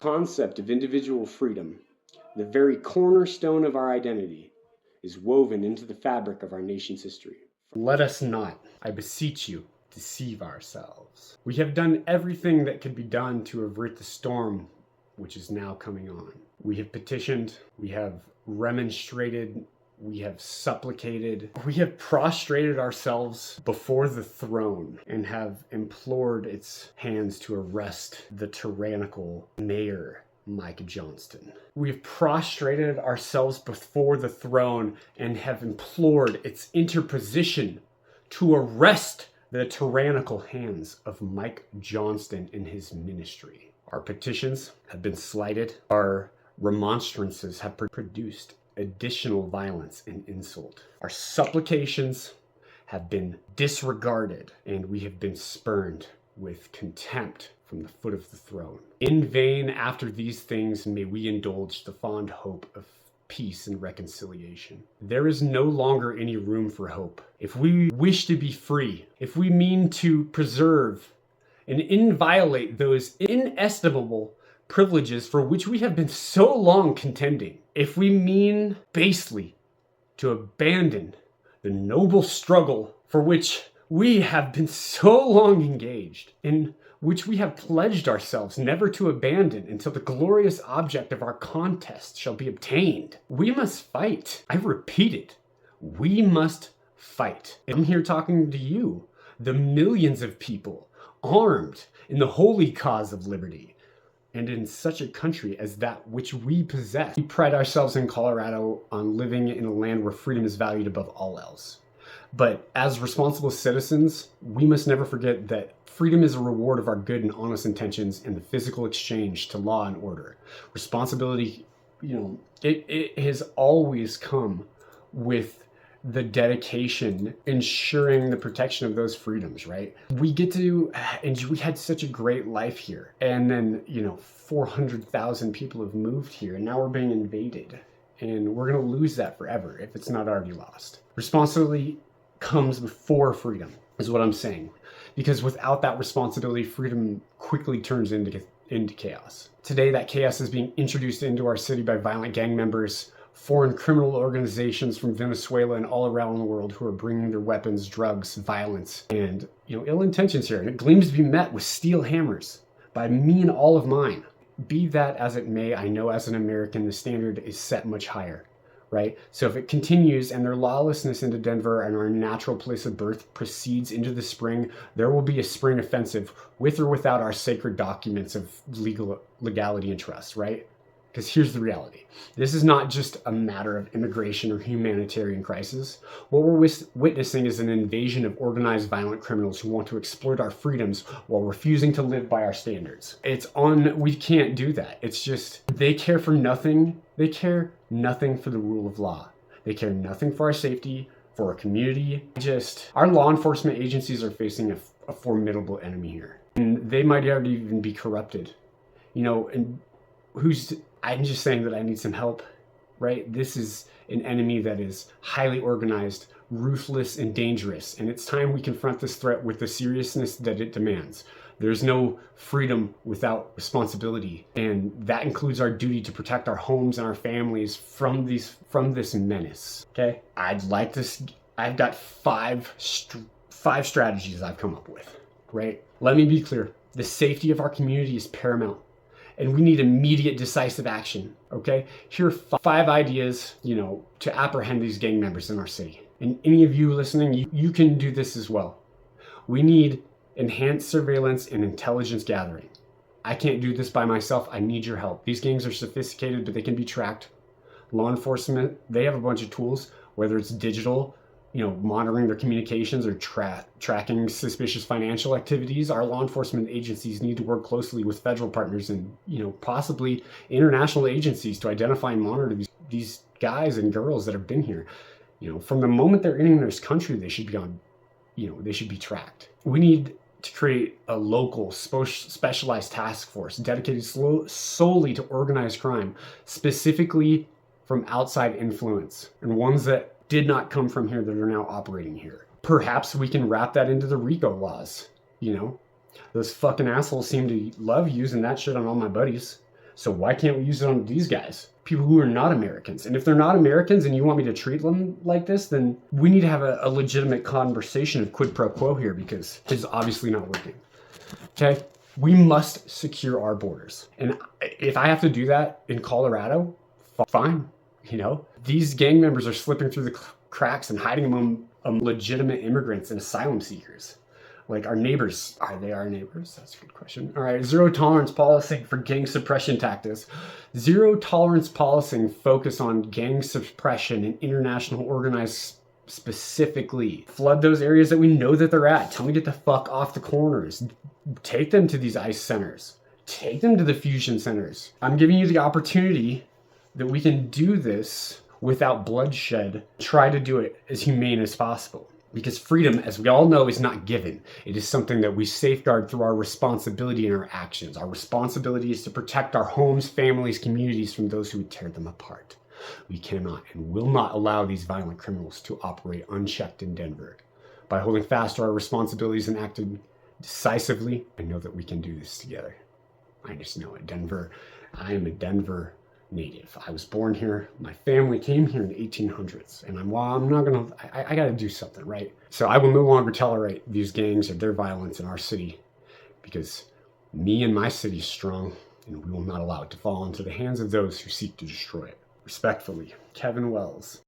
concept of individual freedom, the very cornerstone of our identity, is woven into the fabric of our nation's history. Let us not, I beseech you, deceive ourselves. We have done everything that could be done to avert the storm which is now coming on. We have petitioned, we have remonstrated, we have supplicated, we have prostrated ourselves before the throne and have implored its hands to arrest the tyrannical mayor, Mike Johnston. We have prostrated ourselves before the throne and have implored its interposition to arrest the tyrannical hands of Mike Johnston and his ministry. Our petitions have been slighted. Our remonstrances have produced additional violence and insult. Our supplications have been disregarded, and we have been spurned with contempt from the foot of the throne. In vain, after these things, may we indulge the fond hope of peace and reconciliation. There is no longer any room for hope. If we wish to be free, if we mean to preserve and inviolate those inestimable privileges for which we have been so long contending, if we mean basely to abandon the noble struggle for which we have been so long engaged, in which we have pledged ourselves never to abandon until the glorious object of our contest shall be obtained, we must fight. I repeat it, we must fight. I'm here talking to you, the millions of people armed in the holy cause of liberty, and in such a country as that which we possess. We pride ourselves in Colorado on living in a land where freedom is valued above all else. But as responsible citizens, we must never forget that freedom is a reward of our good and honest intentions and the physical exchange to law and order. Responsibility, it has always come with the dedication, ensuring the protection of those freedoms, right? We get to, and we had such a great life here. And then, 400,000 people have moved here, and now we're being invaded. And we're going to lose that forever if it's not already lost. Responsibility comes before freedom, is what I'm saying. Because without that responsibility, freedom quickly turns into chaos. Today, that chaos is being introduced into our city by violent gang members, foreign criminal organizations from Venezuela and all around the world who are bringing their weapons, drugs, violence, and ill intentions here. And it gleams to be met with steel hammers by me and all of mine. Be that as it may, I know as an American, the standard is set much higher, right? So if it continues and their lawlessness into Denver and our natural place of birth proceeds into the spring, there will be a spring offensive with or without our sacred documents of legality and trust, right? Because here's the reality. This is not just a matter of immigration or humanitarian crisis. What we're witnessing is an invasion of organized violent criminals who want to exploit our freedoms while refusing to live by our standards. We can't do that. It's just, they care for nothing. They care nothing for the rule of law. They care nothing for our safety, for our community. Our law enforcement agencies are facing a formidable enemy here. And they might already even be corrupted. I'm just saying that I need some help, right? This is an enemy that is highly organized, ruthless, and dangerous. And it's time we confront this threat with the seriousness that it demands. There's no freedom without responsibility. And that includes our duty to protect our homes and our families from this menace, okay? I've got five strategies I've come up with, right? Let me be clear. The safety of our community is paramount. And we need immediate decisive action, okay? Here are 5 ideas, to apprehend these gang members in our city. And any of you listening, you can do this as well. We need enhanced surveillance and intelligence gathering. I can't do this by myself. I need your help. These gangs are sophisticated, but they can be tracked. Law enforcement, they have a bunch of tools, whether it's digital, monitoring their communications or tracking suspicious financial activities. Our law enforcement agencies need to work closely with federal partners and, possibly international agencies to identify and monitor these guys and girls that have been here. From the moment they're entering this country, they should be tracked. We need to create a local specialized task force dedicated solely to organized crime, specifically from outside influence, and ones that did not come from here that are now operating here. Perhaps we can wrap that into the RICO laws. Those fucking assholes seem to love using that shit on all my buddies. So why can't we use it on these guys? People who are not Americans. And if they're not Americans and you want me to treat them like this, then we need to have a legitimate conversation of quid pro quo here, because it's obviously not working. Okay? We must secure our borders. And if I have to do that in Colorado, fine. You know, these gang members are slipping through the cracks and hiding among legitimate immigrants and asylum seekers. Like our neighbors. Are they our neighbors? That's a good question. All right, zero tolerance policing for gang suppression tactics. Zero tolerance policing focus on gang suppression and international organized specifically. Flood those areas that we know that they're at. Tell them to get the fuck off the corners. Take them to these ICE centers. Take them to the fusion centers. I'm giving you the opportunity that we can do this without bloodshed. Try to do it as humane as possible. Because freedom, as we all know, is not given. It is something that we safeguard through our responsibility and our actions. Our responsibility is to protect our homes, families, communities from those who would tear them apart. We cannot and will not allow these violent criminals to operate unchecked in Denver. By holding fast to our responsibilities and acting decisively, I know that we can do this together. I just know it. Denver, I am a Denver native. I was born here. My family came here in the 1800s, and I got to do something, right? So I will no longer tolerate these gangs or their violence in our city, because me and my city is strong, and we will not allow it to fall into the hands of those who seek to destroy it. Respectfully, Kevin Wells.